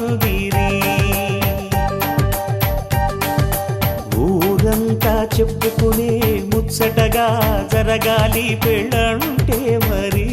పందిరి. ఊరంతా చెప్పుకునే ముచ్చటగా జరగాలి పెళ్ళంటే మరి.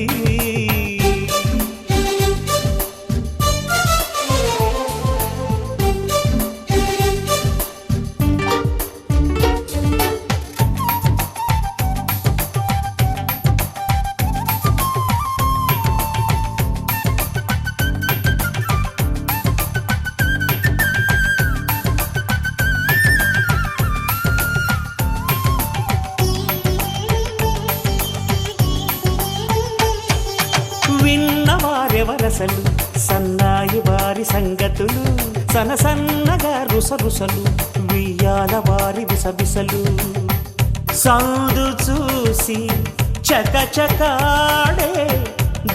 విన్నవారెవరసలు సన్నాయి వారి సంగతులు, సనసన్నగా రుసరుసలు వియ్యాల వారి విసబిసలు. సందు చూసి చకచకాడే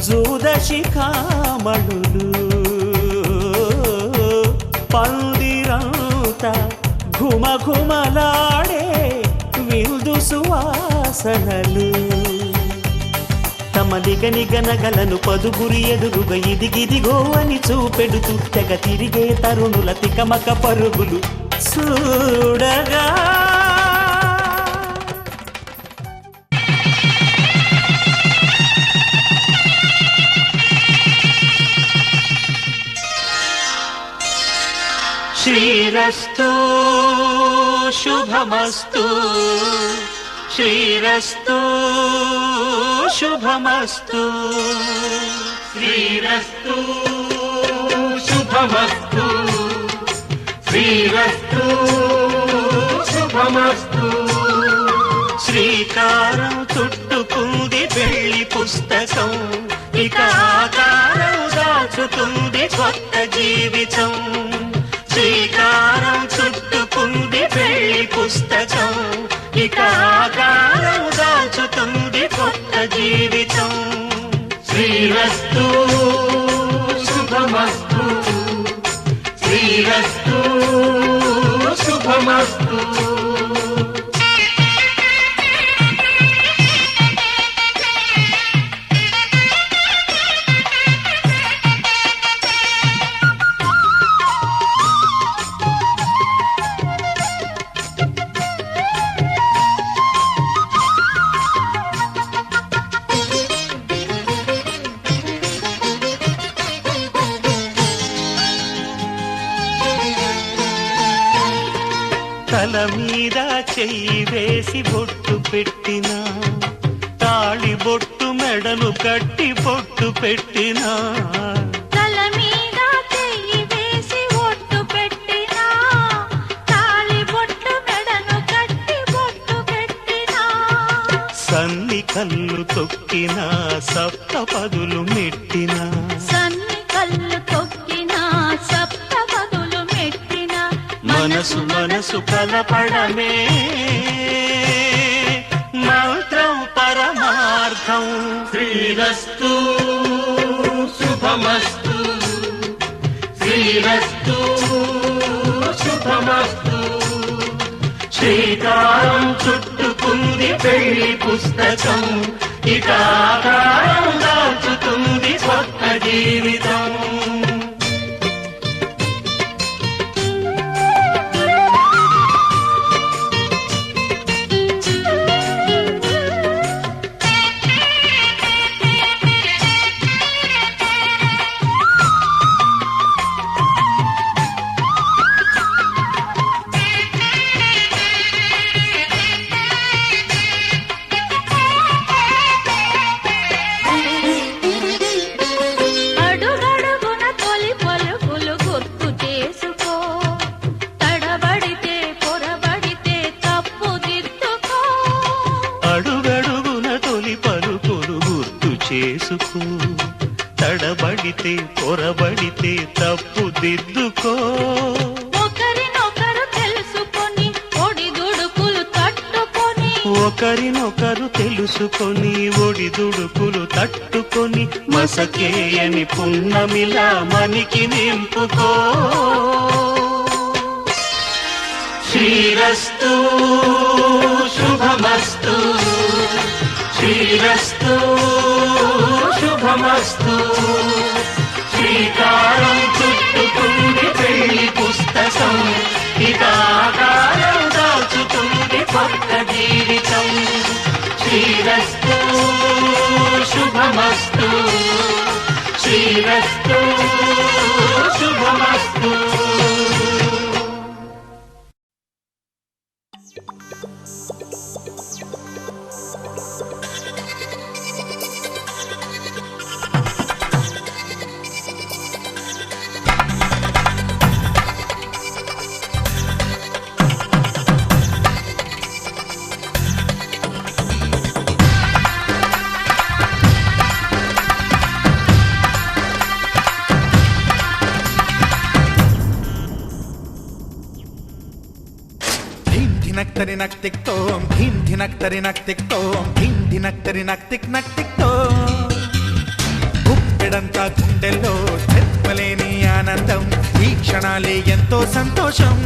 జూదశిఖామణులు, పందిరంతా ఘుమఘుమలాడే విందు సువాసనలు. తమ నిగనిగనగలను పదుగురి ఎదురుగా ఇదిగిదిగో అని చూపెడుతూ తెగ తిరిగే తరుణుల తికమక పరుగులు చూడగా. శ్రీరస్తు శుభమస్తు, శ్రీరస్తు శుభమస్తు, శ్రీరస్తు శుభమస్తు, శ్రీరస్తు శుభమస్తు. శ్రీకారం చుట్టుకుంది పెళ్లి పుస్తకం, ఇక ఆకారం దాచుతుంది కొత్త జీవితం. శ్రీకారం చుట్టుకుంది పెళ్లి పుస్తకం, ఇక ఆకారం దాచుతుంది కొత్త జీవితం. శ్రీరస్తు శుభమస్తు, శ్రీరస్తు శుభమస్తు. తల మీద చెయ్యి వేసి బొట్టు పెట్టినా, తాళి బొట్టు మెడను కట్టి బొట్టు పెట్టినా, తల మీద చెయ్యి వేసి బొట్టు పెట్టినా, తాళి బొట్టు మెడను కట్టి బొట్టు పెట్టినా, సన్ని కళ్ళు తొక్కినా సప్త పదులు మెట్టినా, సన్ని కళ్ళు తొక్కినా సప్త పదులు మెట్టినా, మనసు మనసు కలపడమే మంత్రం పరమార్థం. శ్రీరస్తు శుభమస్తు, శ్రీరస్తు శుభమస్తు. శ్రీకారం చుట్టుకుంది పెళ్లి పుస్తకం, ఇక ఆకారం దాచుతుంది కొత్త జీవితం. చేసుకో, తడబడితే పొరబడితే తప్పు దిద్దుకో. ఒకరినొకరు తెలుసుకొని ఒడిదుడుకులు తట్టుకొని, ఒకరినొకరు తెలుసుకొని ఒడిదుడుకులు తట్టుకొని, మసకేయని పున్నమిలా మనికి నింపుకో. శ్రీరస్తు శుభమస్తు, శ్రీరస్తు శుభమస్తు. శ్రీకారం చుట్టుకుంది కొత్త జీవితం. శ్రీరస్తు శుభమస్తు, శ్రీరస్తు శుభమస్తు. ధినక్తరి నక్తిక్ తోం ధీం ధినక్తరి నక్తిక్ తోం ధీం ధినక్తరి నక్తిక్ నక్తిక్ తోం. గుప్పెడంతా గుండెల్లో చెప్పలేని ఆనందం, ఈ క్షణాలే ఎంతో సంతోషం.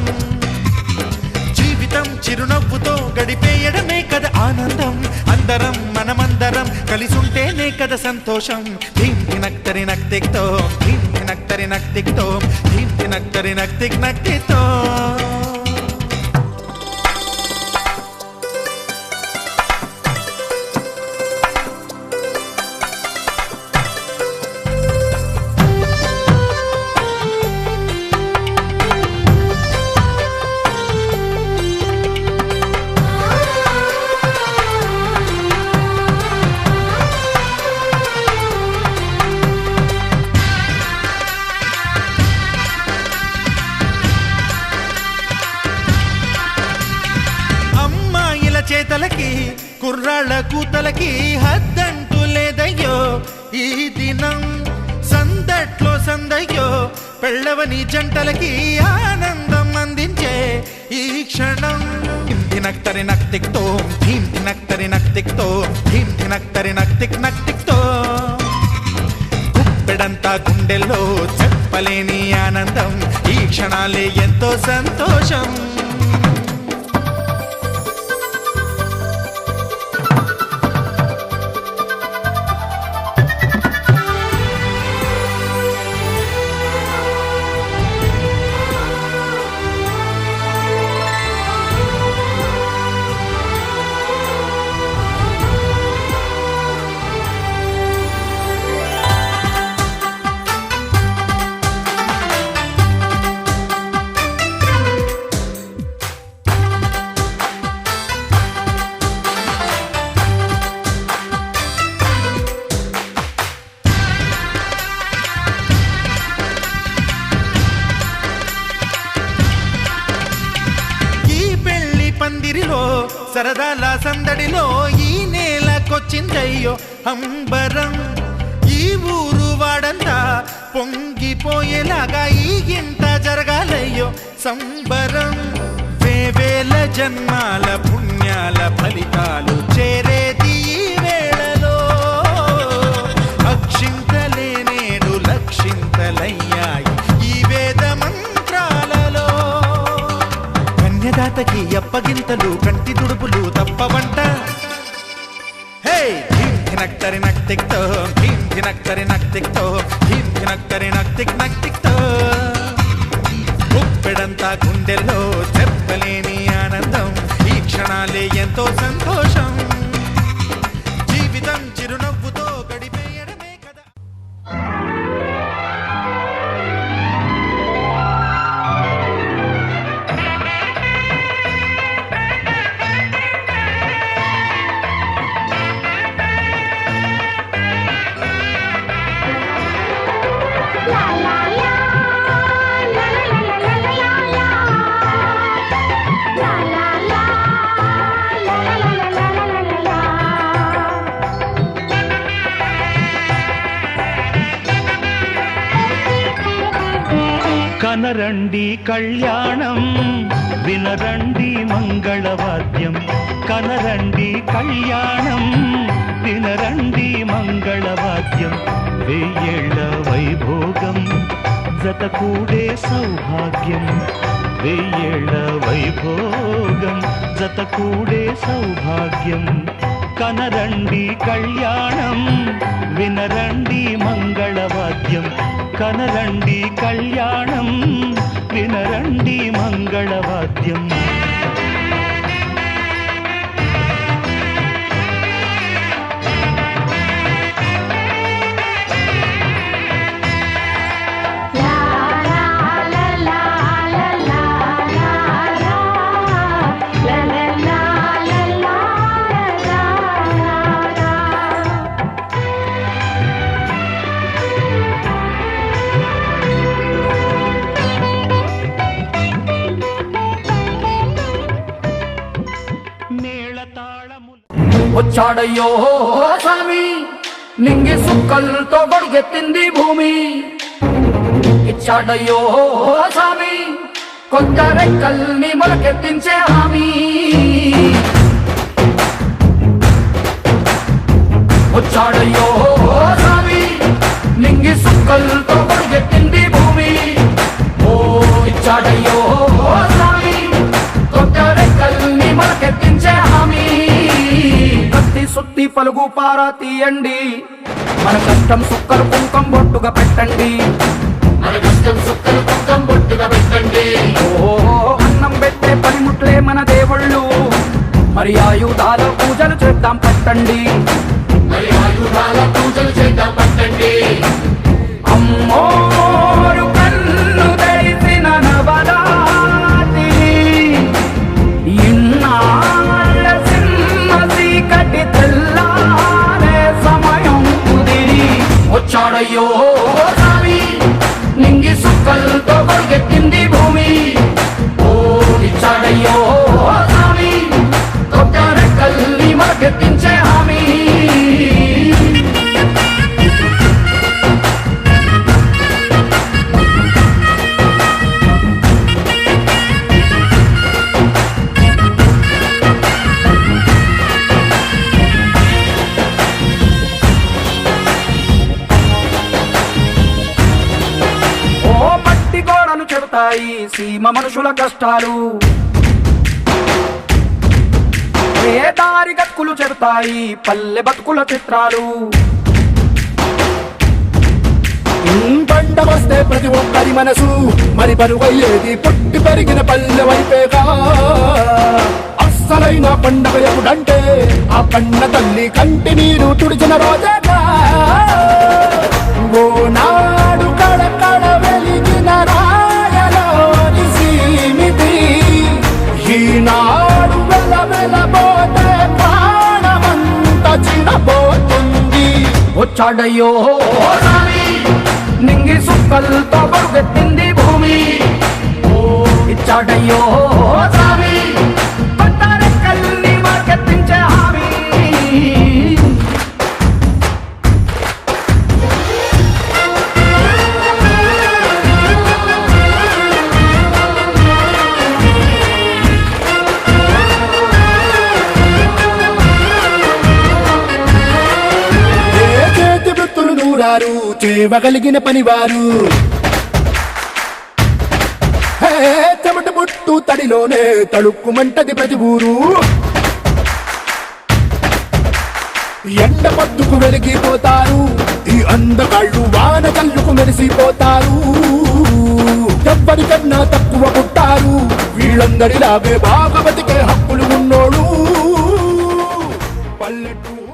జీవితం చిరునవ్వుతో గడిపేయడమే కదా ఆనందం, అందరం మనమందరం కలిసుంటేనే కదా సంతోషం. ధీం ధినక్తరి నక్తిక్ తోం ధీం ధినక్తరి నక్తిక్ తోం ధీం ధినక్తరి నక్తిక్ నక్తిక్ తోం. చేతలకి కుర్రాళ్ళ కూతలకి హద్దంటూ లేదయ్యో ఈ దినం, సందట్లో సందయ్యో పెళ్ళవని జంటలకి ఆనందం అందించే ఈ క్షణం. ధినక్తరి నక్తిక్ తోం ధీం ధినక్తరి నక్తిక్ తోం ధీం ధినక్తరి నక్తిక్ నక్తిక్ తోం. గుప్పెడంతా గుండెల్లో చెప్పలేని ఆనందం, ఈ క్షణాలే ఎంతో సంతోషం. పందిరిలో సరదాల సందడిలో ఈ నేలకొచ్చిందయ్యో అంబరం. ఈ ఊరు వాడంతా పొంగిపోయేలాగా ఈ గింట జరగాలయ్యో సంబరం. వేవేల జన్మాల పుణ్యాల ఫలితాలు చేరేది ఈ వేళలో, అక్షింతలే నేడు లక్షింతలయ్యాయి ఈ వేద మంత్రాలలో. కన్యదాతకి అప్పగింతలు కంటి దుడుపులు తప్పవంట. హే ధీం ధినక్తరి నక్తిక్ తోం ధీం ధినక్తరి నక్తిక్ తోం ధీం ధినక్తరి నక్తిక్ నక్తిక్ తోం. గుప్పెడంతా గుండెల్లో చెప్పలేని ఆనందం, ఈ క్షణాలే ఎంతో సంతోషం. జీవితం చిరునవ్వుతో గడిపేయడమే కదా. కనరండి కళ్యాణం వినరండి మంగళవాద్యం. కనరండి కళ్యాణం వినరండి మంగళవాద్యం. వెయ్యేళ్ల వైభోగం జతకూడే సౌభాగ్యం. వెయ్యేళ్ల వైభోగం జతకూడే సౌభాగ్యం. కనరండి కళ్యాణం వినరండి మంగళవాద్యం. కనరండి కళ్యాణం వినరండి మంగళవాద్యం. వచ్చాడయ్యో స్వామి నింగి సుక్కలతో గొడుగెత్తింది భూమి ఇచ్చాడయ్యో స్వామి కొత్త రెక్కల్ని మొలకెత్తించే హామీ వచ్చాడయ్యో స్వామి నింగి సుక్కలతో గొడుగెత్తింది భూమి ఓ ఇచ్చాడయ్యో స్వామి కొత్త రెక్కల్ని మొలకెత్తించే హామీ కత్తి సుత్తి పలుగు పారా తీయండి మన కష్టం సుక్కలు కుంకం బొట్టుగా పెట్టండి మన కష్టం సుక్కలు కుంకం బొట్టుగా పెట్టండి ఓ అన్నం పెట్టే పనిముట్లే మన దేవుళ్ళు మరి ఆయుధాల పూజలు చేద్దాం పట్టండి మరి ఆయుధాల పూజలు చేద్దాం పట్టండి అమ్మోరు కన్ను తెరిసిన నవరాత్రి ఇన్నాళ్ళ సింహ చీకటి తెల్లారే సమయం కుదిరి వచ్చాడయ్యో స్వామి నింగి సుక్కలతో గొడుగెత్తింది భూమి ఓ ఇచ్చాడయ్యో స్వామి కొత్త రెక్కల్ని మొలకెత్తించే హామీ ఓ మట్టి గోడలు చెబుతాయి సీమ మనుషుల కష్టాలు ఏ దారి గతుకులు చెబుతాయి పల్లె బతుకుల చిత్రాలు పంట వస్తే ప్రతి ఒక్కరి మనసు మరి బరువయ్యేది పుట్టి పెరిగిన పల్లె వైపేగా అస్సలైన పండగ ఎప్పుడంటే ఆ కన్న తల్లి కంటి నీరు తుడిచిన రోజేగా ఓ నాడు కడకడ వెలిగిన రాయలోని సీమితి ఈనాడు వెలవెలబోతే ప్రాణమంత చిన్నపోతుంది వచ్చాడయ్యో స్వామి నింగి సుక్కలతో గొడుగెత్తింది భూమి ఓ ఇచ్చాడయ్యో స్వామి కొత్త రెక్కల్ని మొలకెత్తించే హామీ ఏ చేతి వృత్తులు నూరారు చేయగలిగిన పనివారు హే చెమట పుట్టు తడిలోనే తడుక్కుమంటది ప్రతి ఊరు ఎండ పట్టుకు వెలిగిపోతారు ఈ అందగాళ్ళు వాన కళ్ళుకు మెరిసిపోతారు ఎవ్వరికన్నా తక్కువ పుట్టారు వీళ్ళందరిలాగే బాగా బతికే హక్కులు ఉన్నోడు పల్లెటూరు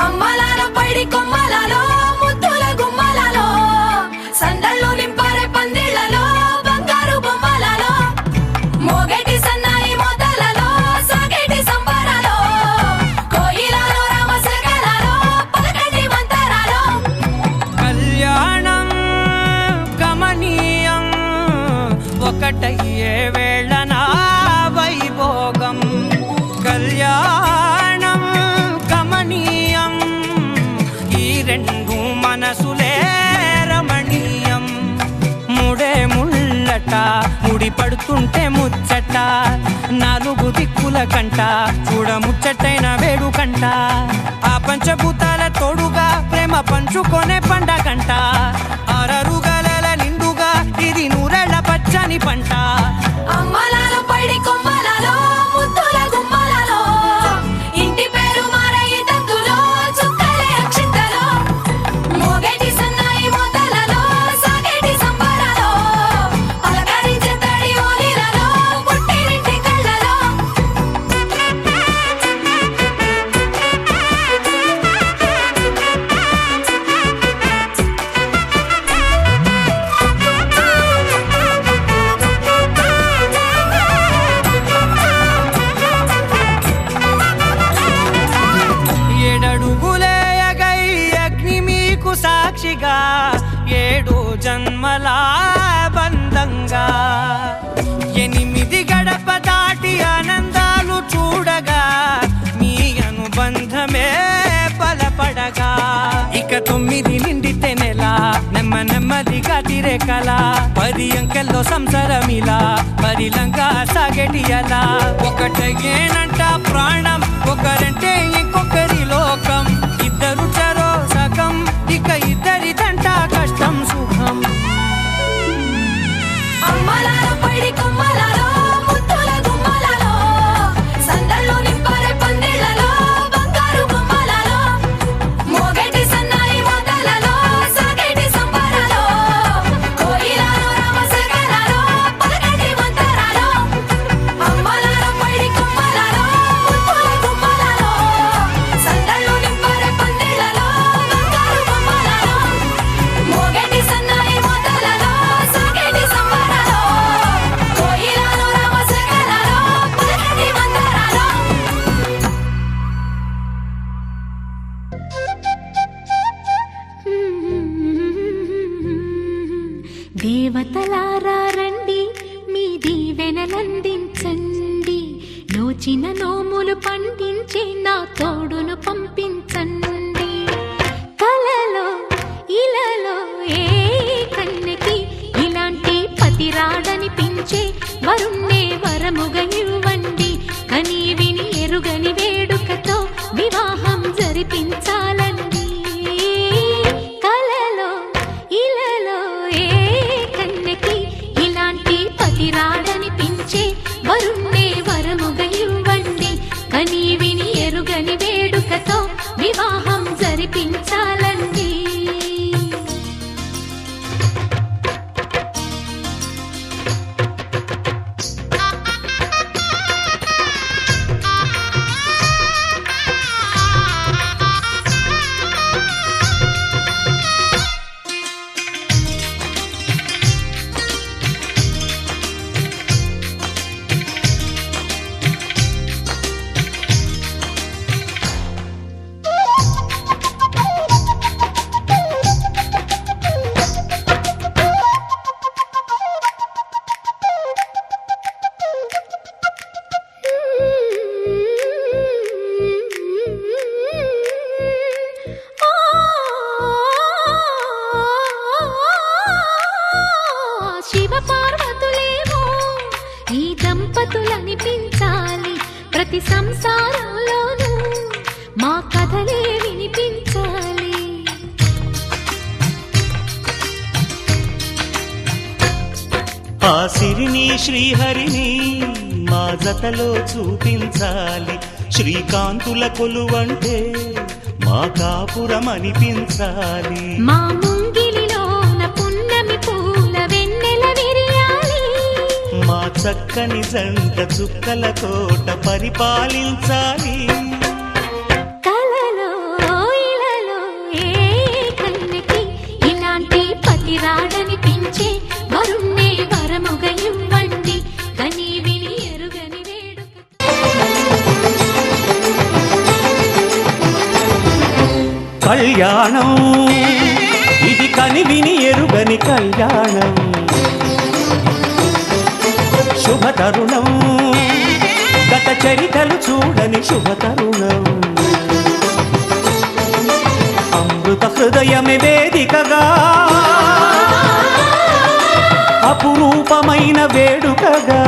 అమ్మలాలో పైడి కొమ్మలలో ముద్దుల గుమ్మలలో సందళ్ళు నింపారే పందిళ్లలో బంగారు బొమ్మలలో మోగేటి సన్నాయి మోతలలో సాగేటి సంబరాలో కోయిలలో రామసగలలో పలకటి మంతరాలో కళ్యాణం గమనీయం ఒకటయ్యే వేళనా వైభోగం కళ్యాణం గమనీయం ఈ రెండు మనసులే రమణీయం ముడే ముళ్ళట ముడి పడుతుంటే ముచ్చట నాలుగు దిక్కుల కంట చూడ ముచ్చటైన వేడుకంట ఆ పంచభూతాల తోడుగా ప్రేమ పంచుకొనే పండగంట ఆరరుగల నిండుగా ఇది నూరెళ్ళ పచ్చని పంట అమ్మలాలో పైడి కొమ్మలలో ముద్దుల గుమ్మలలో ఇంటి పేరు మారయి తందులో చుక్కలే అక్షింతలో మోగేటి సన్నాయి మోతలలో సాగేటి సంబరాలో పలకరించే తడి ఓలిలలో పుట్టినింటి కళ్ళలో ఏడడుగులేయగై అగ్ని మీకు సాక్షిగా ఏడు జన్మల బంధంగా ఎనిమిది గడప దాటి ఆనందాలు చూడగా మీ అనుబంధమే జాలిగా తిరేకల 10 అంకెల్లో సంసారమిలా పరిలంగా సాగేటియలా ఒకటేనంట ప్రాణం ఒకరంటే ఇంకొకరి లోకం ఇద్దరు చరో సగం ఇక ఇద్దరిదంట కష్టం సుఖం అమ్మలాల పడి కొమ్మలలో ముత్తుల గుమ్మలలో సందళ్ళు నింపారే పందిళ్ళలో బంగారు బొమ్మలలో మోగేటి సన్నాయి మోతలలో సాగేటి సంబరాలో కోయిలలో రామశకలలో పలకటి మంతరాలో అమ్మలాల పడి కొమ్మలలో ముత్తుల గుమ్మలలో సందళ్ళు నింపారే పందిళ్ళలో బంగారు బొమ్మలలో మోగేటి సన్నాయి మోతలలో సాగేటి సంబరాలో కోయిలలో రామశకలలో పలకటి మంతరాలో దేవతలారా రండి మీ దీవెనలందించండి నోచిన నోములు పండించే నా తోడును పంపించండి కలలో ఇలలో ఏ కన్నెకి ఇలాంటి పతి రాడనిపించే వరుణ్ణే వరముగా ఇవ్వండి కని విని ఎరుగని వేడుకతో వివాహం జరిపించాలండి కలలో ఇలలో ఏ కన్నెకి ఇలాంటి పతి రాడనిపించే వరుణ్ణే వరముగా ఇవ్వండి కని విని ఎరుగని వేడుకతో వివాహం జరిపించాలండి శివ పార్వతులేమో ఈ దంపతులనిపించాలి ప్రతి సంసారంలోనూ మా కథలే వినిపించాలి ఆ సిరిని శ్రీహరిని మా జతలో చూపించాలి శ్రీకాంతుల కొలువంటే మా కాపురం అనిపించాలి మా ముంగిలిలోన పున్నమి పూల వెన్నెల విరియాలి మా చక్కని జంట చుక్కల కోట పరిపాలించాలి కలలో ఇలలో ఏ కన్నెకి ఇలాంటి పతి రాడనిపించే వరుణ్ణే వరముగా ఇవ్వండి కని విని ఎరుగని వేడుక కళ్యాణం ఇది కని విని ఎరుగని కళ్యాణం శుభతరుణం గత చరితలు చూడని శుభతరుణం అమృత హృదయమే వేదికగా అపురూపమైన వేడుకగా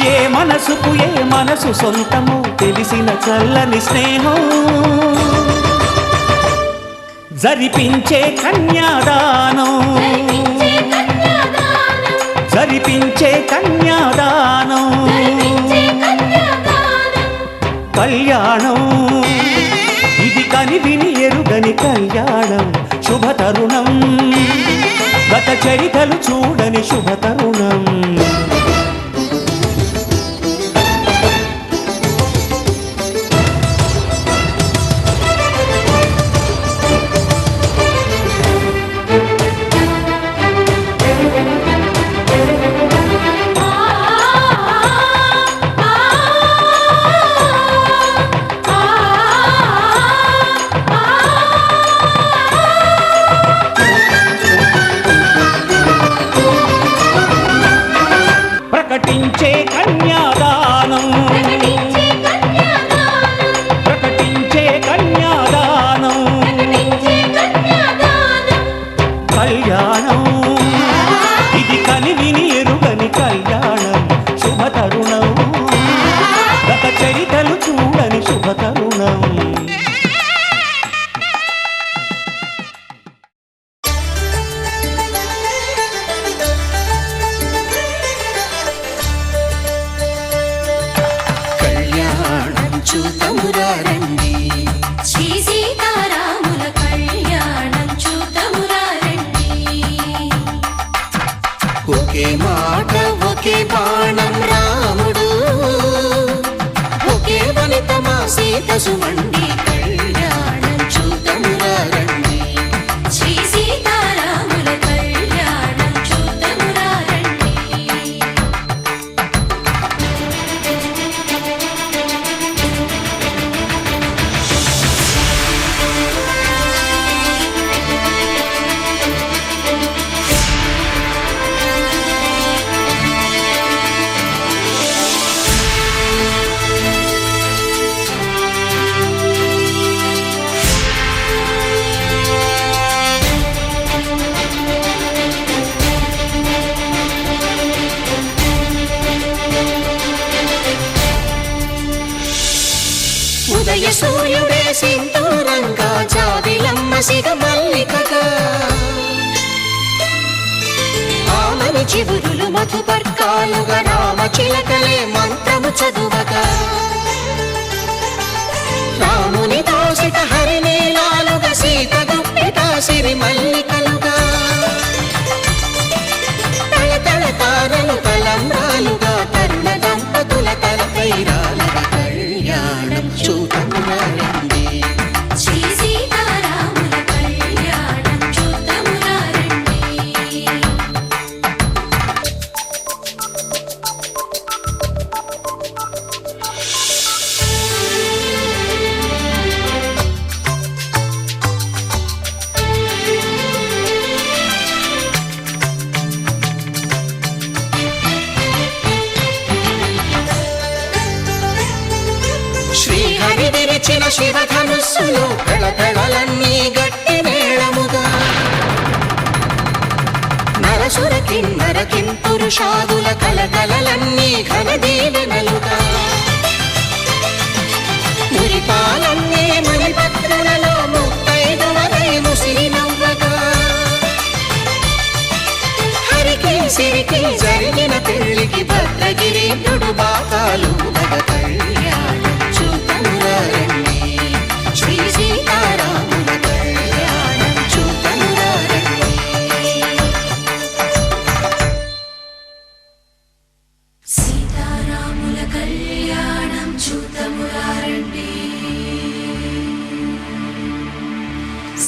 ఏ మనసుకు ఏ మనసు సొంతము తెలిసిన చల్లని స్నేహం జరిపించే కన్యాదానం జరిపించే కన్యాదానం కళ్యాణం ఇది కని విని ఎరుగని కళ్యాణం శుభతరుణం గత చరితలు చూడని శుభతరుణం ఒకే మాట ఒకే బాణం రాముడు, ఒకే వనిత మా సీత సుమండి కళ్యాణం చూద్దామురా రండి. శ్రీ సీతారాముల కళ్యాణం చూద్దామురా రండి. ఉదయ సూర్యుడే సింధూరంగా జాబిలమ్మ సిగ మల్లికగా, ఆమని చివురులు మధుపర్కాలుగా రామ చిలకలే మంత్రము చదువగా, రాముని దోసిట హరినీలాలుగా సీత గుప్పిట సిరి మల్లికలుగా, తళతళ తారలు తలంబ్రాలుగా తరుణ దంపతుల తలపైరాలుగా కళ్యాణం చూద్దామురా రండి. శ్రీ సీతారాముల కళ్యాణం చూద్దామురా రండి. శ్రీహరి విరిచిన శివధనుస్సులు పెళపెళలన్నీ గట్టి మేళముగా, నరసుర కిన్నర కింపురుషాదుల కలకలలన్నీ ఘన దీవెనలుగా, మురిపాలన్నీ మణిపత్రులలో ముత్తైదువరై ముసిరి నవ్వగా, హరికి సిరికి జరిగిన పెళ్లికి భద్రగిరీంద్రుడు బాకాలు కళ్యాణం చూద్దామురా రండి. శ్రీ సీతారాముల కళ్యాణం చూద్దామురా రండి. సీతారాముల కళ్యాణం చూద్దామురా రండి.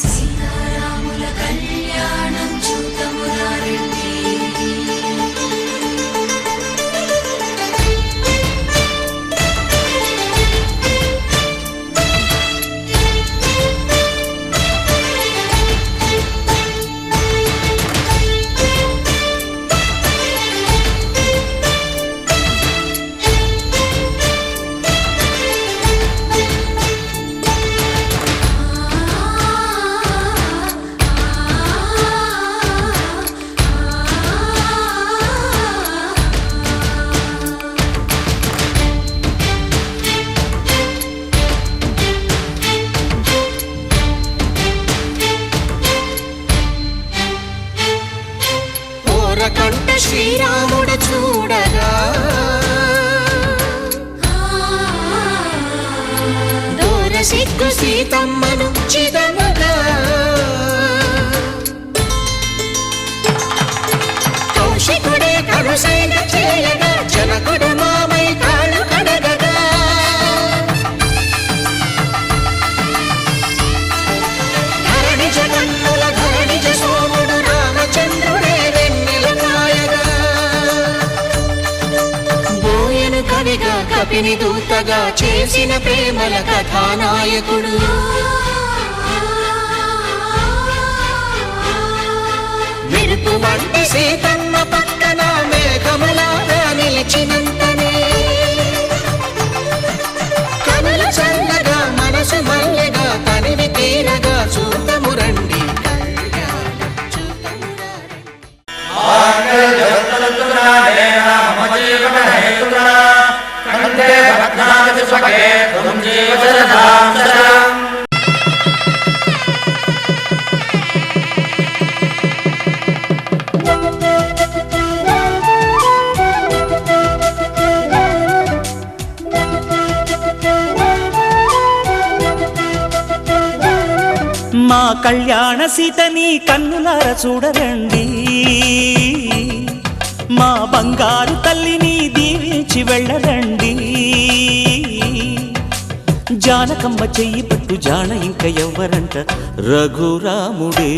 సీతారాముల కళ్యాణం చూద్దామురా రండి. ఓరకంట శ్రీరాముడు చూడగా, దూర సిగ్గు సీతమ్మను చిదమగా, కౌశికుడే కరుసైన చేయగా జనకుడు మామై కాళ్ళు కడగగా, ధరణి జగన్నుల ధరణిజ సోముడు రామచంద్రుడే వెన్నెల కాయగా, బోయను కవిగా కపిని దూతగా చేసిన ప్రేమల కథానాయకుడు, మెరుపు వంటి సీతమ్మ పక్కన మేఘములాగా నిలిచినంతనే, కనులు చల్లగా మనసు మల్లెగా తనివి తీరగా చూద్దాము రండి. కళ్యాణం చూద్దామురా రండి. మా కళ్యాణ సీతని కన్నులార చూడరండి, బంగారు తల్లిని దీవించి వెళ్ళరండి జానకమ్మ చెయ్యి పట్టు జాన ఇంక ఎవ్వరంట రఘురాముడే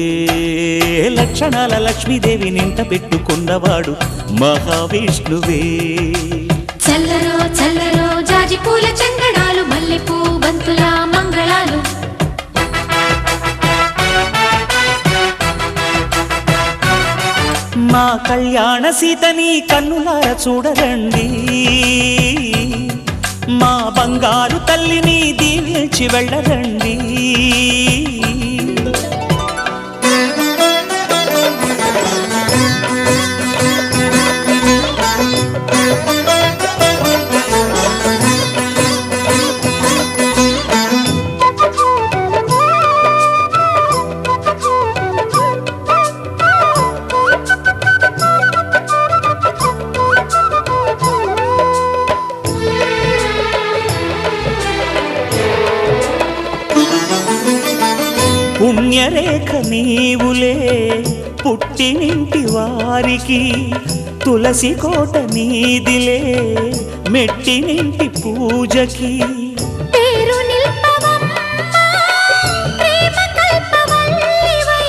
లక్షణాల లక్ష్మీదేవి నింట పెట్టుకున్నవాడు మహావిష్ణువే చల్లరో చల్లరో జాజి పూల చందనాలు మల్లెపూ బంతుల మంగళాలు మా కళ్యాణ సీతని కన్నులార చూడరండి మా బంగారు తల్లిని దీవించి వెళ్ళరండి పుణ్యరేఖ నీవులే పుట్టినింటి వారికి తులసి కోట నీదిలే మెట్టినింటి పూజకి పేరు నిల్పవమ్మా ప్రేమ కల్పవల్లివై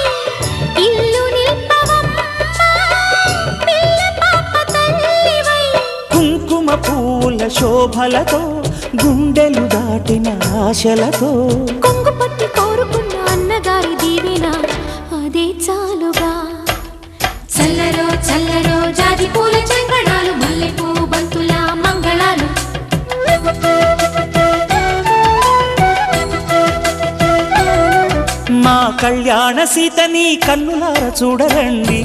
ఇల్లు నిల్పవమ్మా పిల్ల పాప తల్లివై కుంకుమ పూల శోభలతో గుండెలు దాటిన ఆశలతో కొంగు పట్టి కోరుకున్న అన్నగారి దీవెన అదే చాలుగా చల్లరో చల్లరో జాజి పూల చంగడాలు మల్లెపూ బంతుల మంగళాలు మా కళ్యాణ సీతని కన్నులార చూడరండి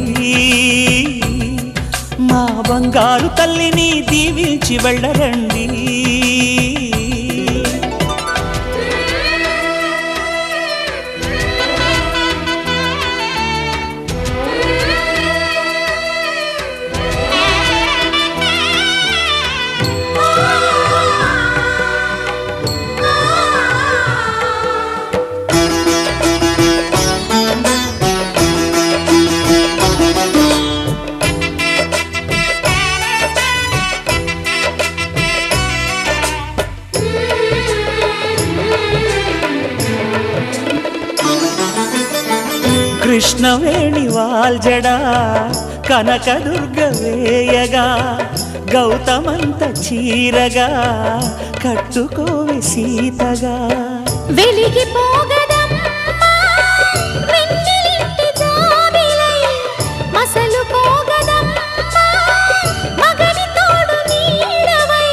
మా బంగారు తల్లిని దీవించి వెళ్ళరండి కృష్ణవేణి వాల్జడా కనకదుర్గ వేయగా గౌతమంత చీరగా కట్టుకోవి సీతగా వెలిగిపోగదమ్మా వెన్నెలింటి జాబిలై మసలుకోగదమ్మా మగని తోడు నీడవై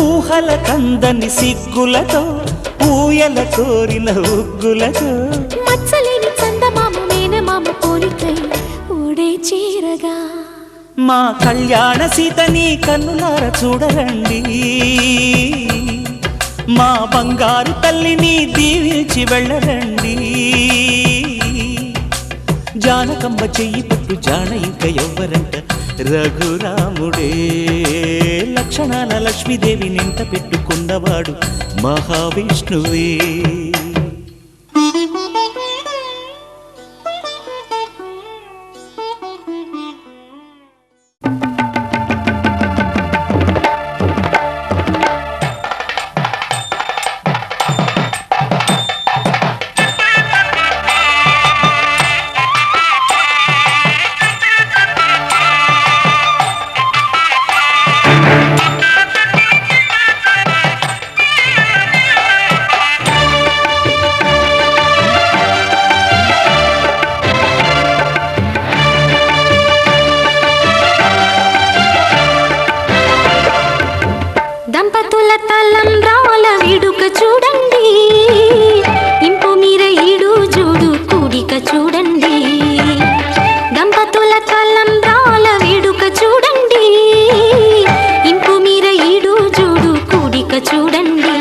ఊహల కందని సిగ్గులతో ఊయల కోరిన ఉగ్గులతో మచ్చలేని చందమామ మేనమామ పోలికై ఓడే చీరగా మా కళ్యాణ సీతని కన్నులార చూడరండి మా బంగారు తల్లిని దీవించి వెళ్ళరండి జానకమ్మ చెయ్యి పట్టు జాన ఇంక ఎవ్వరంట రఘురాముడే లక్షణాల లక్ష్మీదేవి నింట పెట్టుకున్నవాడు మహావిష్ణువే దంపతుల తలంబ్రాల వేడుక చూడండి ఇంపు మీర ఈడు జోడు కూడిక చూడండి దంపతుల తలంబ్రాల వేడుక చూడండి ఇంపు మీర ఈడు జోడు కూడిక చూడండి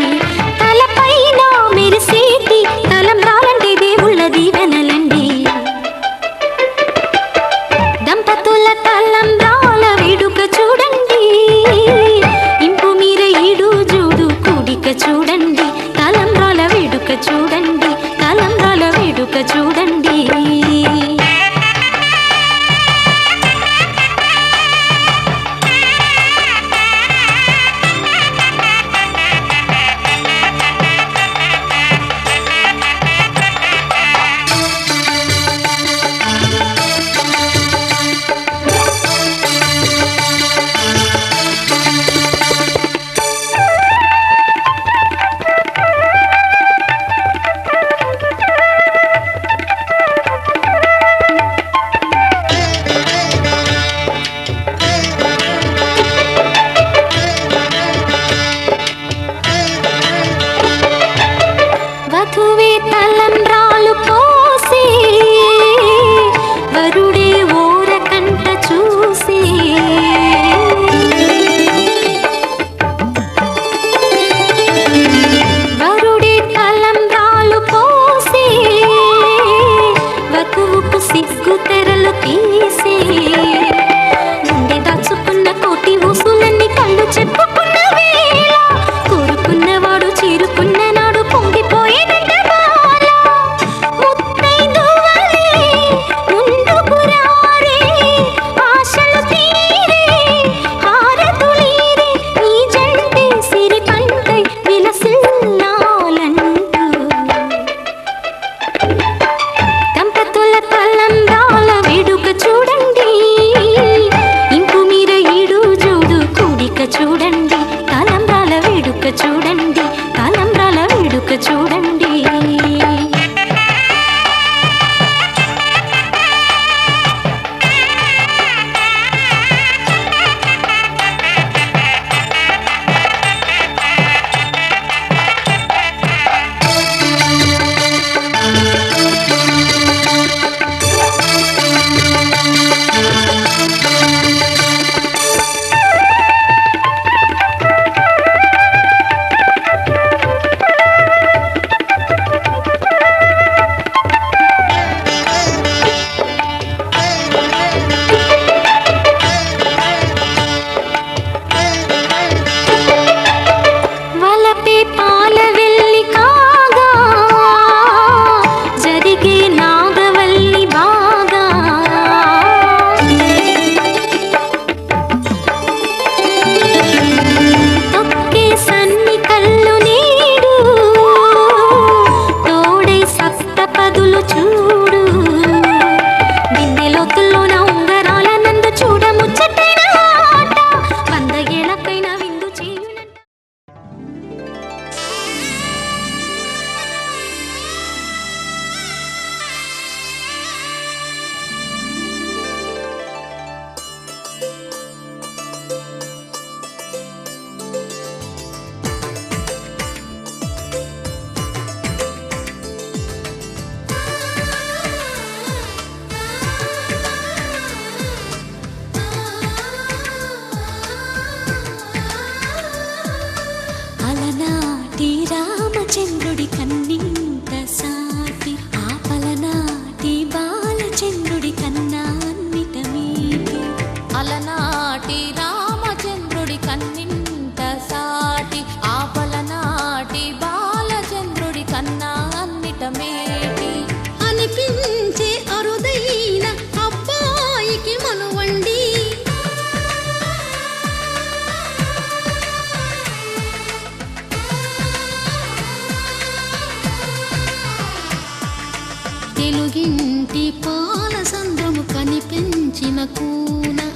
తలపైన మెరిసేటి తలంబ్రాలంటే దేవుళ్ళ దీవెనలండి దంపతుల తలంబ్రాల వేడుక చూడండి ఇంపు మీర ఈడు జోడు కూడిక చూడండి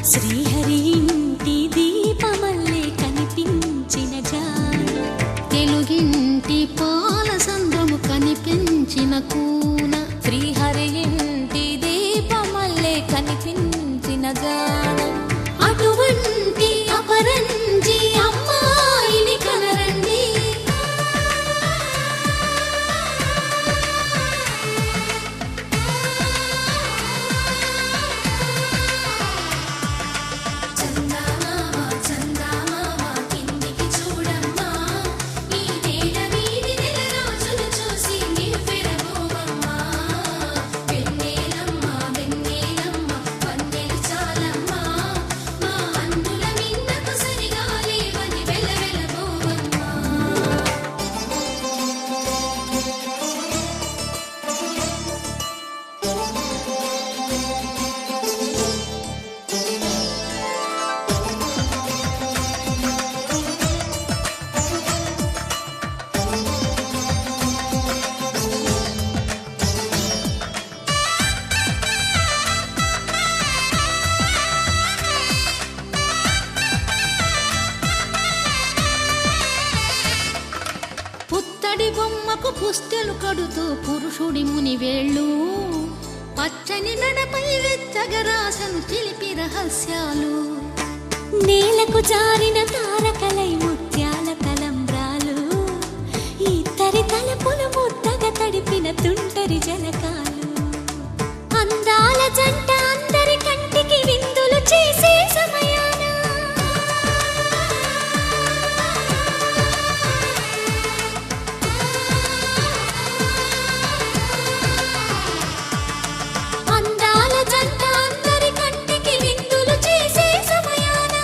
శ్రీహరి ఇంటి దీపమల్లే కనిపించిన జాన తెలుగింటి పాల సంద్రము కనిపించిన కూన శ్రీహరి ఇంటి దీపమల్లే కనిపించిన గానం అటువంటి అపరంజి అమ్మాయిని కనరండి చందమామ చందమామ కిందికి చూడమ్మా ఈ నేల వీధి నెల రోజులు చూసి నివ్వెరబోవమ్మా వెన్నెలమ్మ వెన్నెలమ్మ వన్నెలు చాలమ్మా మా అందుల మిన్నకు సరిగా లేవని వెలవెలబోవమ్మా పుత్తడి బొమ్మకు పుస్తెలు కడుతూ పురుషుడి ముని వేళ్ళు పచ్చని నడపై వెచ్చగరాసను చిలిపి రహస్యాలు నేలకు జారిన తారకలై ముత్యాల తలంబ్రాలు ఇద్దరి తలపులు ముద్దగా తడిపిన తుంటరి జలకాలు అందాల జంట అందరి కంటికి విందులు చేసే సమయాన అందాల జంట అందరి కంటికి విందులు చేసే సమయాన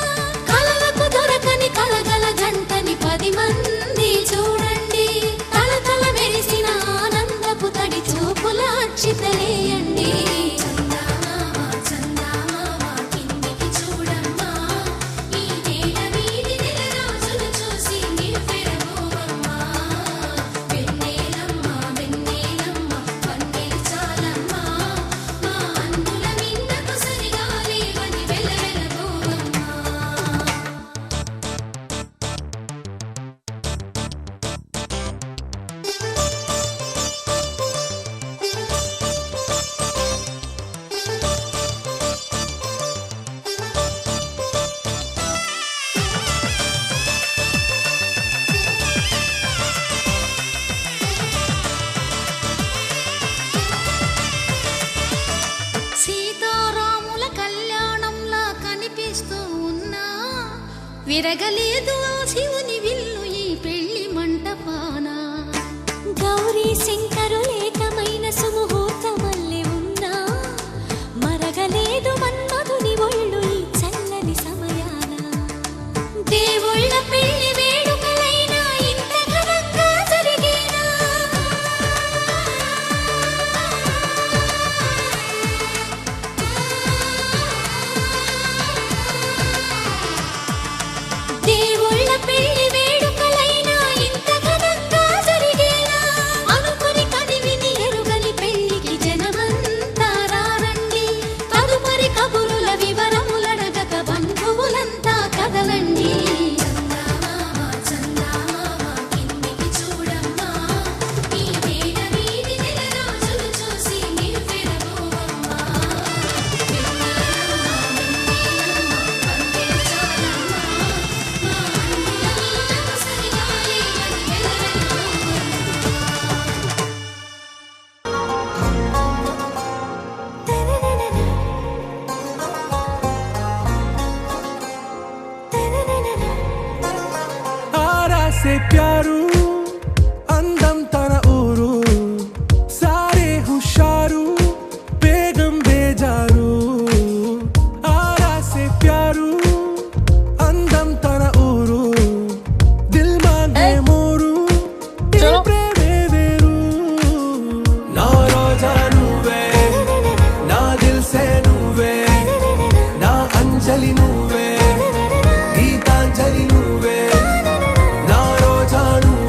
కలలకు దొరకని కలగల జంటని 10 మంది చూడండి తలతల మెరిసిన ఆనందపు తడి చూపుల అక్షితలేయండి చందమామ చందమామ కిందికి చూడమ్మా ఈ నేల వీధి నెల రోజులు చూసి నివ్వెరబోవమ్మా వెన్నెలమ్మ వెన్నెలమ్మ వన్నెలు చాలమ్మా మా అందుల మిన్నకు సరిగా లేవని వెలవెలబోవమ్మా సీతారాముల కళ్యాణంలా కనిపిస్తూ ఉన్నా విరగలేదు ఆ శివుని విల్లు ఈ పెళ్లి మంటపాన గౌరీ శంకరులేకమైన సుముహూర్తమల్లె ఉన్నా మరగలేదు మన్మధుని ఒళ్ళు ఈ చల్లని సమయాన దేవుళ్ళ పెళ్లి వేడుకలైనా ఇంత ఘనంగా జరిగేనా దేవుళ్ళ పెళ్లి వేడుకలైనా ఇంత ఘనంగా జరిగేనా అనుకుని కదివిని ఎరుగని పెళ్లికి జనమంతా రారండి తదుపరి కబురుల వివరములడగక బంధువులంతా కదలండి చందమామ చందమామ కిందికి చూడమ్మా ఈ నేల వీధి నెల రోజులు చూసి నివ్వెరబోవమ్మా వెన్నెలమ్మ వెన్నెలమ్మ వన్నెలు చాలమ్మా మా అందుల మిన్నకు సరిగా లేవని వెలవెలబోవమ్మా आरा से प्यारू అందం తన ఊరు సారే హుషారు బేగం బేజారు ఆరా से प्यारू అందం తన ఊరు దిల్ మాంగే మోరు ఈ ప్రేమే వేరు నా రోజా నువ్వే నా దిల్ సే నువ్వే నా అంజలి నువ్వే గీతాంజలి నువ్వే నా రోజా నువ్వే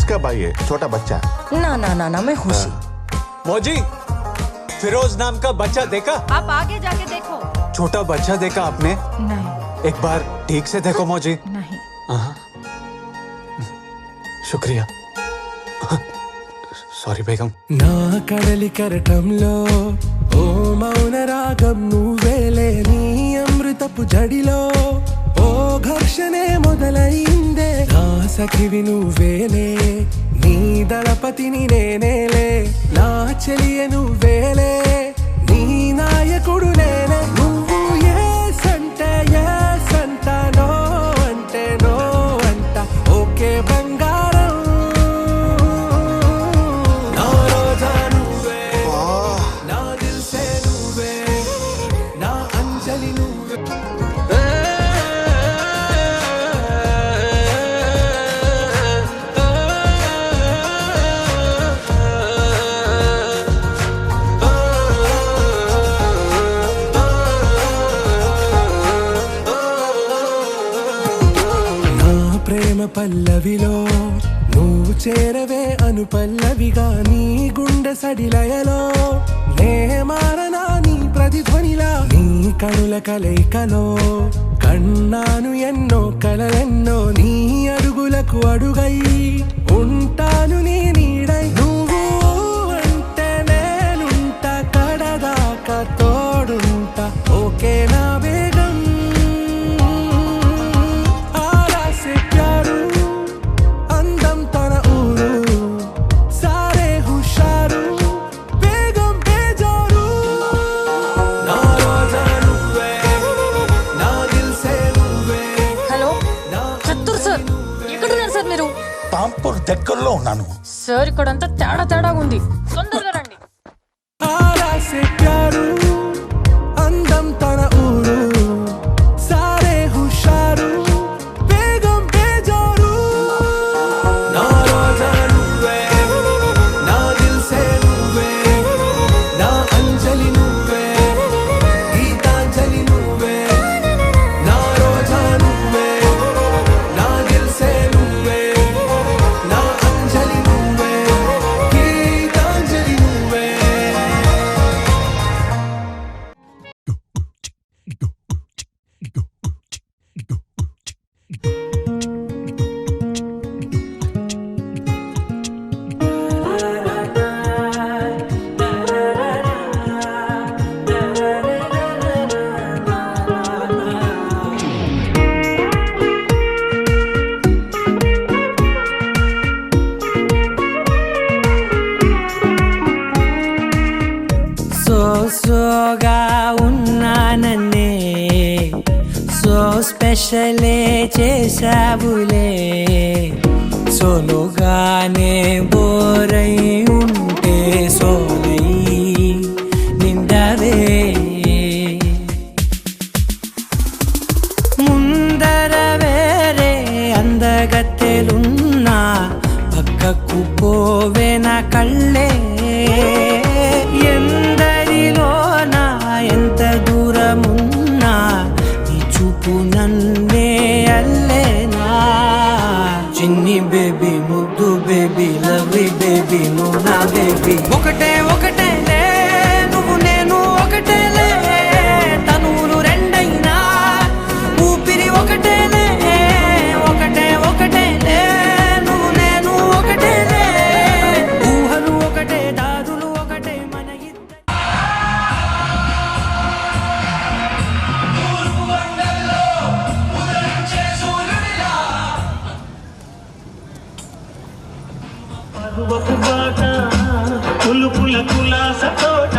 किसका भाई है? छोटा बच्चा। ना ना ना ना मैं खुशी। मौजी, फिरोज नाम का बच्चा देखा? आप आगे जाके देखो। छोटा बच्चा देखा आपने? नहीं एक बार ठीक से देखो मौजी। नहीं। शुक्रिया। సారీ బేగం. నా కడలి కరటంలో ఓ మౌన రాగం నువ్వేలే, నీ అమృతపు జడిలో ఓ ఘర్షణే మొదలైందే. నా సఖివి నువ్వేలే, నీ దళపతిని నేనేలే, నా చెలియ నువ్వేలే, నీ నాయకుడు నేనే. నువ్వు ఏ సంట నో అంటే నో అంట, ఓకే బంగారం. నా రోజా నువ్వే, నా దిల్సే నువ్వే, నా అంజలి నువ్వే. ప్రేమ పల్లవిలో నువ్వు చేరవే అను పల్లవిగా, నీ గుండె సడిలయలో నే మారనా నీ ప్రతిధ్వనిలా. నీ కనుల కలయికలో కన్నాను ఎన్నో కలలెన్నో, నీ అడుగులకు అడుగై ఉంటాను నీ నీడై. నువ్వు అంటే నేనుంటా కడదాకా తోడుంటా, ఓకే నా బేగం. తాంపూర్ దగ్గరలో ఉన్నాను సార్. ఇక్కడంతా తేడా తేడా ఉంది, తొందరగా రండి. అందం తన ఊరు, సారే హుషారు, బేగం బేజారు. నా రోజా నువ్వే, నా దిల్సే నువ్వే, నా అంజలి నువ్వే, గీతాంజలి నువ్వే. నా రోజా నువ్వే, నా దిల్సే నువ్వే, నా అంజలి నువ్వే, గీతాంజలి నువ్వే. సోగా ఉన్నానన్నే, సో స్పెషలే చేసావులే. సోలోగానే బోరై ఉంటే సోలై నిండవే. ముందర వేరే అందగత్తెలున్నా, పక్కకు పోవే నా కళ్ళే. ఎందరిలోనా ఎంత దూరమున్నా, నీ చూపు నన్నే అల్లేనా. చిన్ని బేబీ, ముద్దు బేబీ, లవ్లీ బేబీ, నువ్వు నా బేబీ. ఒకటే ఒకటేలే నువ్వు నేను ఒకటేలే, తనువులు రెండైనా ఊపిరి ఒకటేలే. ఒకటే ఒకటేలే నువ్వు నేను ఒకటేలే, ఊహలు ఒకటే దారులు ఒకటే మన ఇద్దరి. పులుపుల కులాస తోట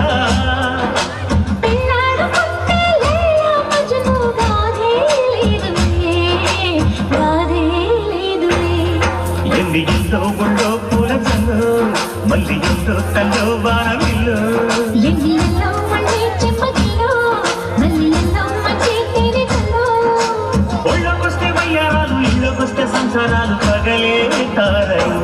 ఎన్ని ఎంతో ఉండో పూల జల్లు, మళ్ళీ ఎంతో తల్లో వానవిల్లు. ఒళ్ళకొస్తే వయ్యారాలు, ఇళ్ళకొస్తే సంసారాలు, పగలే తారలు.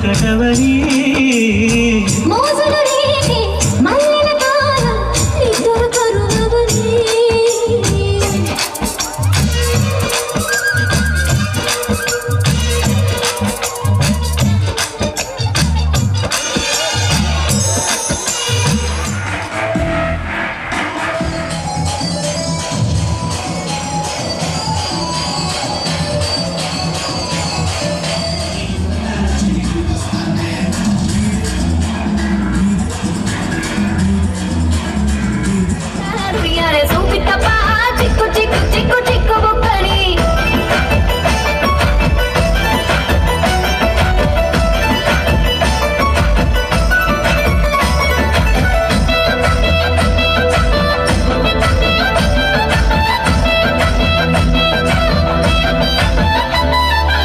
ఒకటవని మోజులు రేగే మల్లెల కాలం నిద్ర కరువవని చిక్కు చిక్కు చిక్కు చిక్కు బుక్కని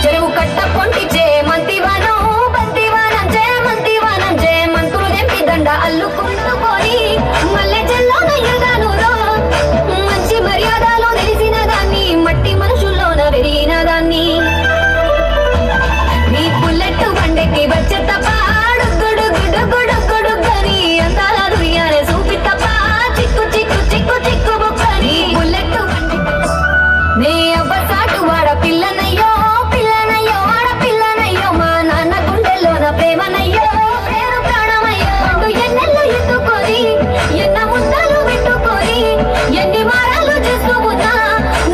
చెరువు కట్ట పొంటి మంతివానం బంతివానం మంతివానం మంతులు తెంపి దండ అల్లుకుంటుకొని మల్లె జల్లోన ఎగాను మంచి మర్యాదలో తెలిసిన దాన్ని మట్టి మనుషుల్లోన పెరిగిన దాన్ని నీ బుల్లెట్ బండెక్కి వచ్చే తప్ప గుడుగుడుగుడుగుడుగుడుగని అందాల దుర్యానే చూపి తప్ప చిక్కు చిక్కు చిక్కు చిక్కు బుక్కని బుల్లెట్ నే అవ్వసాటు వాడ పిల్లనయ్యో పిల్లనయ్యో వాడ పిల్లనయ్యో మా నాన్న గుండెల్లోన ప్రేమనయ్యో ప్రేమ ప్రాణమయ్యో అంటూ ఎన్నెల్లో ఎత్తుకొని ఎన్న ముద్దలు పెట్టుకొని ఎన్ని మారాలు చేస్తూ ఉన్నా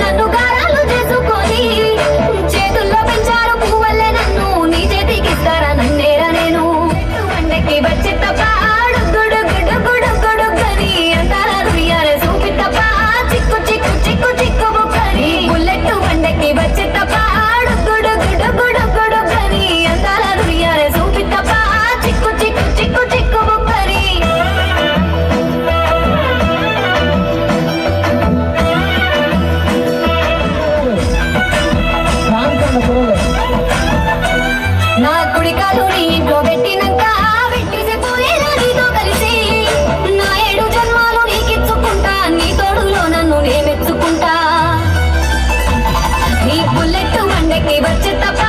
నన్ను గారాలు చేసుకొని చేతుల్లో పెంచారు పువ్వల్లే నన్ను నీ చేతికి ఇస్తారా నన్నేరా నేను వండకి వచ్చి తప్ప గుడుగుడుగుడుగుడుగని అంటారా దుర్యానే చూపి తప్ప చిక్కు చిక్కు చిక్కు చిక్కు బుక్కని బుల్లెట్ వండకి వచ్చి తప్ప గుడుగుడుగుడుగుడుగని అంటారా దుర్యానే చూపి తప్ప చిక్కు చిక్కు చిక్కు చిక్కు బుక్కని నా కుడికాలు నీ ఇంట్లో పెట్టినాక వెట్టిసిపోయేలా నీతో కలిసి నా 7 జన్మాలు నీకిచ్చుకుంటా నీ తోడులో నన్ను నే మెచ్చుకుంటా నీ బుల్లెట్ వండకి వచ్చే తప్ప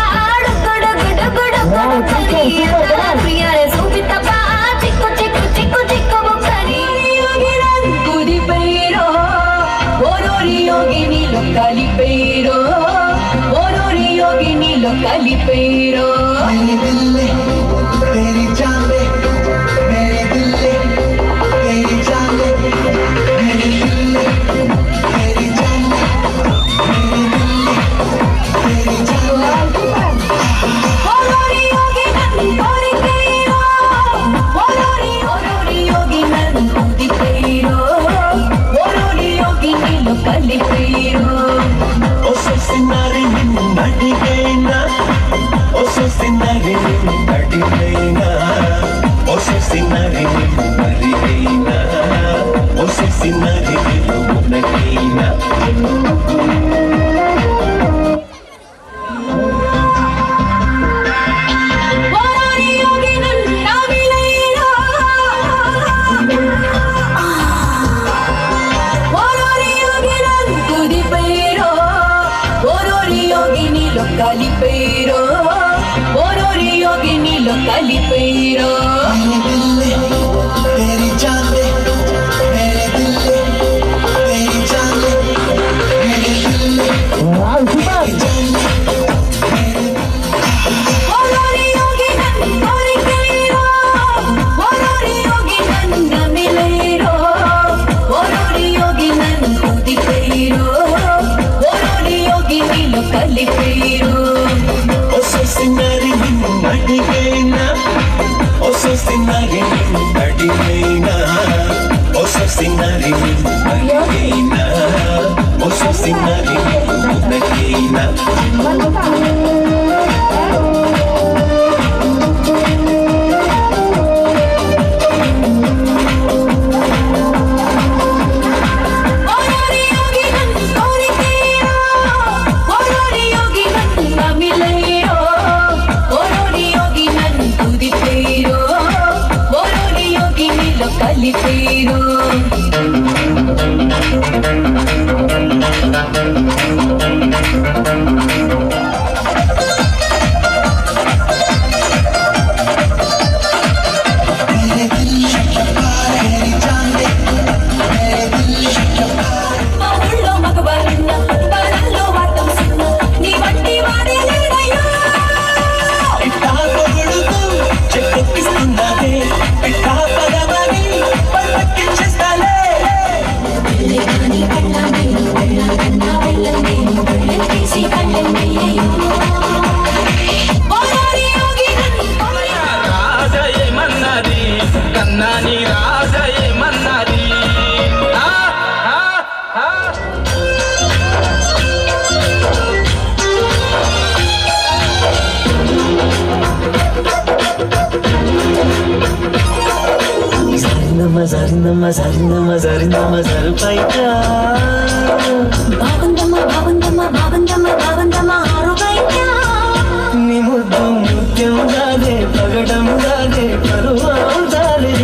చూపి తప్ప చిక్కు చిక్కు చిక్కు చిక్కు బుక్కని కుదిపైరో ఓరోరి యోగి నీలో కలిపైరో ఓరోరి యోగి నీలో కలిపైరో కలిపైరో ఓరోరి యోగి నీలో కలిపైరో కలిపేరు సరిందమ్మ సరిందమ్మ సరిందమ్మ సరుపైకా బాగుందమ్మ బాగుందమ్మ బాగుందమ్మ బాగుందమ్మ ఆరు బయట నీ ముద్దు ముత్యం దాదే పగడం దాదే పరువం దాదే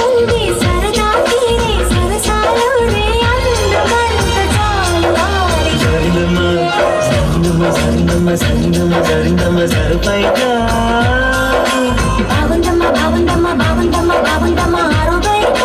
ఉంది సరదా తీరే సరసాలుడే అందమంత చాలువారి సరిందమ్మ సరిందమ్మ సరిందమ్మ సరిందమ్మ సరిందమ్మ సరుపైకా బాగుందమ్మ బాగుందమ్మ బాగుందమ్మ బాగుందమ్మ ఆరు బయట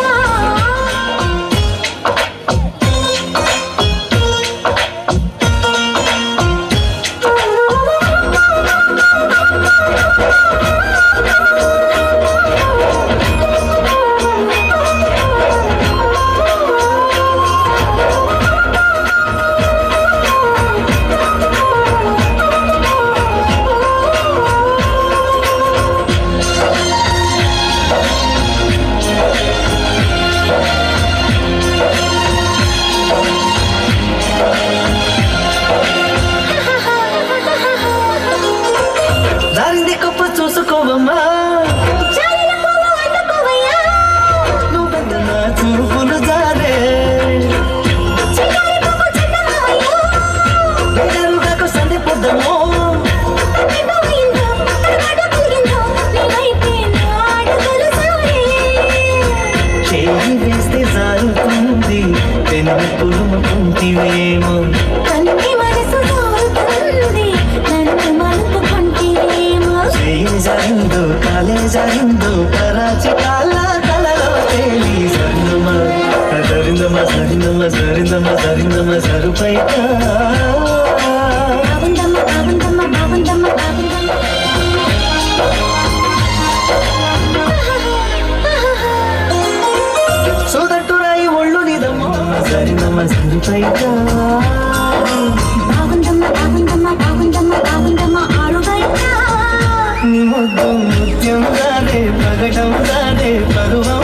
దారింది గొప్ప చూసుకోవమ్మా నువ్వెంత నా చూపులు జారే ఎరుగాకు సంధి పొద్దమో చేయి వేస్తే జారుతుంది వెన్ను పులుముకుంటివేమో చేయి జారిందో కాలే జారిందో కరాచి కాళ్ళ కలలో తేలి సరిందమ్మ సరిందమ్మ సరిందమ్మ సరిందమ్మ సరిందమ్మ సరుపైకా సోదట్టురాయి ఒళ్ళు నిదమ్మో సరిందమ్మ సరుపైకా నీ ముద్దు ముత్యం దాదే పగటం దాదే పరువం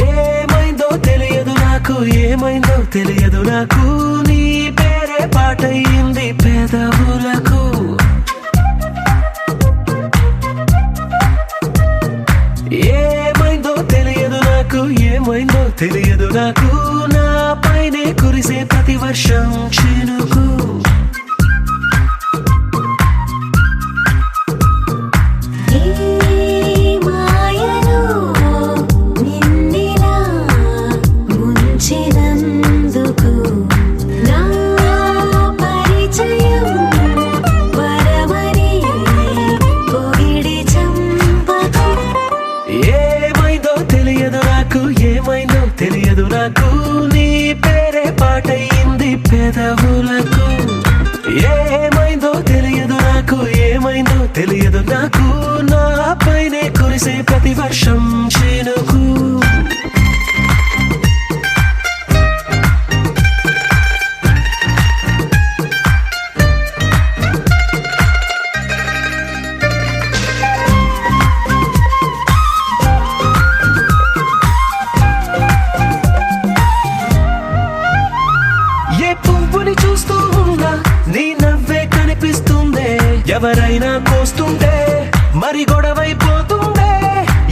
ఏమైందో తెలియదు నాకు ఏమైందో తెలియదు నాకు నీ పేరే పాటయింది పెదవులకు ఏమైందో తెలియదు నాకు ఏమైందో తెలియదు నాకు నా పైనే కురిసే ప్రతి వర్షం చినుకు ఏమైందో తెలియదు నాకు ఏమైందో తెలియదు నాకు నీ పేరే పాటయింది పెదవులకు ఏమైందో తెలియదు నాకు ఏమైందో తెలియదు నాకు నా పైనే కురిసే ప్రతి వర్షం చినుకు ఎవరైనా కోస్తుంటే మరి గొడవైపోతుందే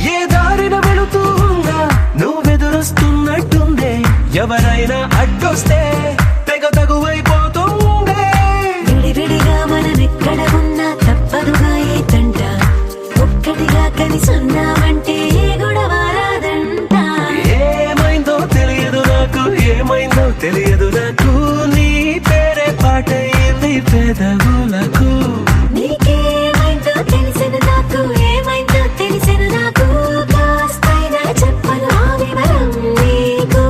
ఏ దారిన వెళుతుందా నువ్వెదురొస్తున్నట్టుందే ఎవరైనా అడ్డొస్తే తెగ తగువైపోతుందే విడివిడిగా మనమెక్కడ ఉన్నా తప్పదుగా ఏ తంట ఒక్కటిగా కలిసున్నామంటే గొడవ రాదంట ఏమైందో తెలియదు నాకు ఏమైందో తెలియదు నాకు నీ పేరే పాటయింది పెదవులకు నీకేమైందో తెలిసిన నాకు ఏమైందో తెలిసిన నాకు కాస్తైనా చెప్పను ఆ వివరం నీకు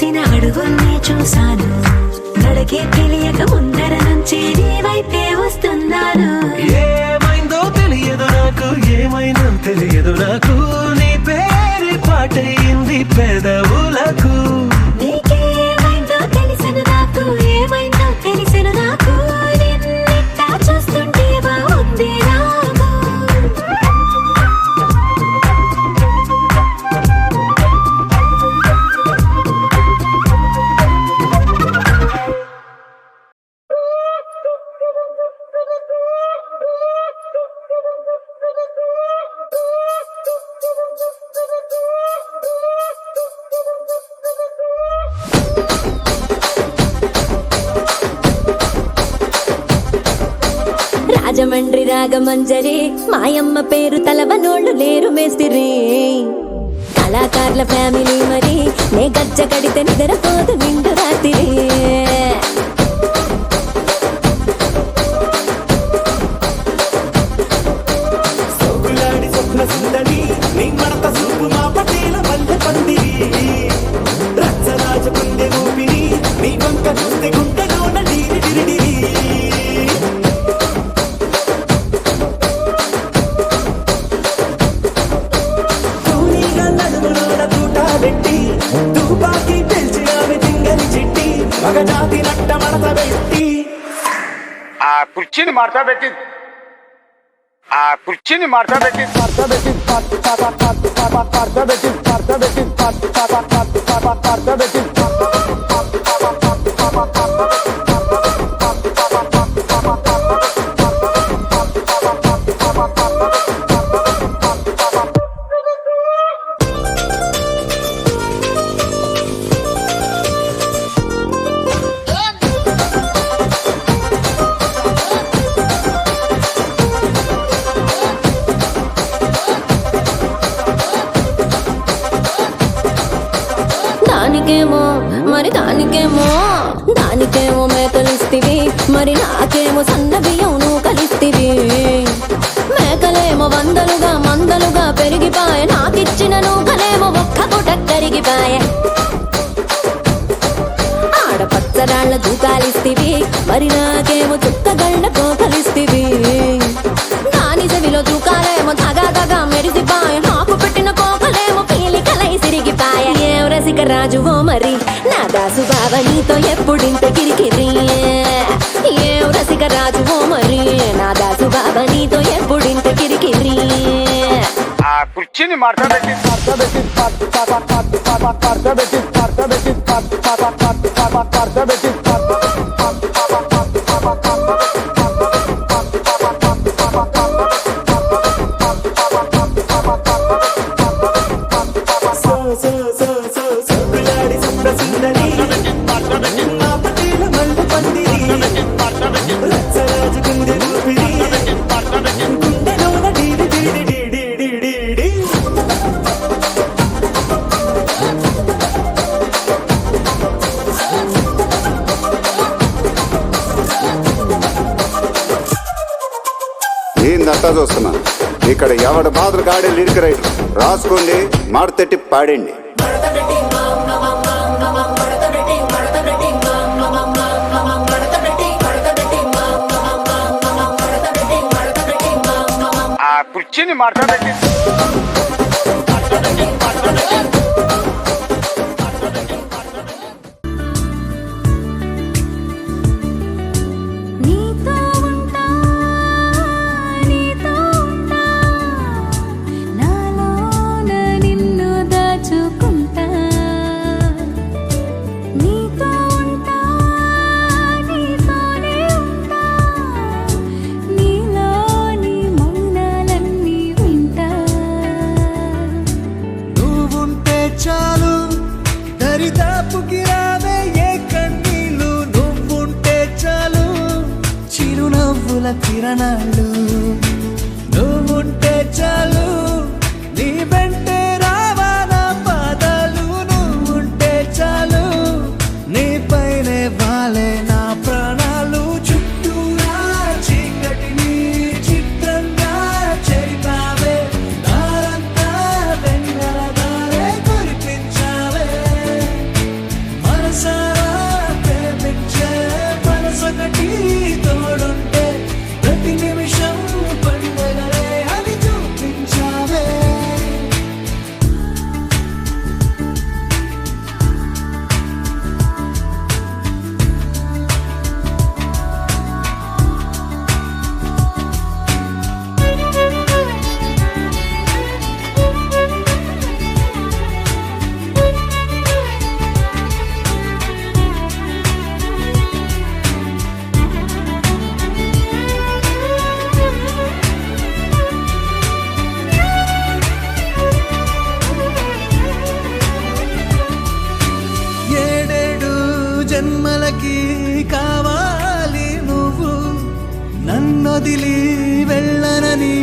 వేసిన అడుగుల్ని చూశాను, నడకే తెలియక ముందర నుంచి నీ వైపే వస్తున్నాను. ఏమైందో తెలియదు నాకు, ఏమైందో తెలియదు నాకు, నీ పేరు పాటయింది పెదవులకు. నీకేమైందో తెలిసను నాకు, ఏమైందో తెలిసను నాకు, నిన్నిట్టా చూస్తుంటే బాగుంది నాకు. రాజమండ్రి రాగమంజరి, మాయమ్మ పేరు తలవనోళ్ళు లేరు మేస్తిరి. కళాకారుల ఫ్యామిలీ మరి, నే గజ్జ కడితే నిద్రపోదు నిండు రాత్రి. సోకులాడి స్వప్న సుందరి, నీ మడత సూపు మా పటేల మల్లె పందిరి. రచ్చరాజ కుందె ఊపిరి, నీ వంక చూస్తే గుండెలోన డీరి డిరిడిరి. కూలీగా నడుములోన తూట పెట్టి, తుపాకీ పెంచి ఆమె తింగని చిట్టి, మగజాతి నట్ట మడత పెట్టి. ఆ కుర్చీని మార్తా పెట్టి, ఆ కుర్చీని మార్తా పెట్టి, మార్తా పెట్టి, మార్తా పెట్టి, మార్తా పెట్టి, మార్తా పెట్టి. దానికేమో మరి దానికేమో మేకలిస్తివి, మరి నాకేమో సన్న బియ్యం నువ్వు కలిస్తివి. మేకలేమో వందలుగా మందలుగా పెరిగిపాయే, నాకిచ్చిన నూకలేమో ఒక్క పూట కరిగిపాయే. ఆడపచ్చరాళ్ళ దూకాలిస్తివి, మరి నాకేమో చుక్కగళ్ళ కోకలిస్తివి. దాని చెవిలో దూకాలేమో దగా దగా మెరిసిపాయే, నాకు పెట్టిన కోకలేమో పీలికలై సిరిగిపాయే. ఏం రసిక రాజువో మరి నా దాసు బావ నీతో ఎప్పుడింత కిరికిరి. ఏం రసిక రాజువో మరి నా దాసు బావ నీతో ఎప్పుడింత కిరికిరి. ఆ కుర్చీని మార్తా పెట్టి, మార్తా పెట్టి, మార్తా పెట్టి, మార్తా పెట్టి, మార్తా పెట్టి. సోకులాడి స్వప్న సుందరి, మా పటేల మల్లె పందిరి. రచ్చరాజ కుందె ఊపిరి, గుండెలోన డీడి డీడి డీడి డీడి డీ. ఏందంతా చూస్తున్నా ఇక్కడ ఎవడి బాధలు కాడే లిరిక్ రైటర్ రాసుకోండి, మాడతెట్టి పాడండి. ఆ కుర్చీని మార్తా పెట్టి, నీతో ఉంటా, నీతో ఉంటా, నాలోన నిన్ను దాచుకుంటా. నీతో ఉంటా, నీతోనే ఉంటా, నీలోని మౌనాలన్నీ వింటా. నువ్వుంటే చాలు దరిదాపుకి రావే ఏ కన్నీళ్ళు, నువ్వుంటే చాలు చిరునవ్వుల కిరణాలు. నువ్వుంటే చాలు నీ వెంటే రావా నా పాదాలు. నువ్వుంటే చాలు నీ పైనే వాలే నా ప్రాణాలు. చుట్టూరా చీకటిని చిత్రంగా చేతావే, దారంతా వెన్నెల దారే కురిపించావే. జన్మలకి కావాలి నువ్వు నన్నొదిలి వెళ్ళనని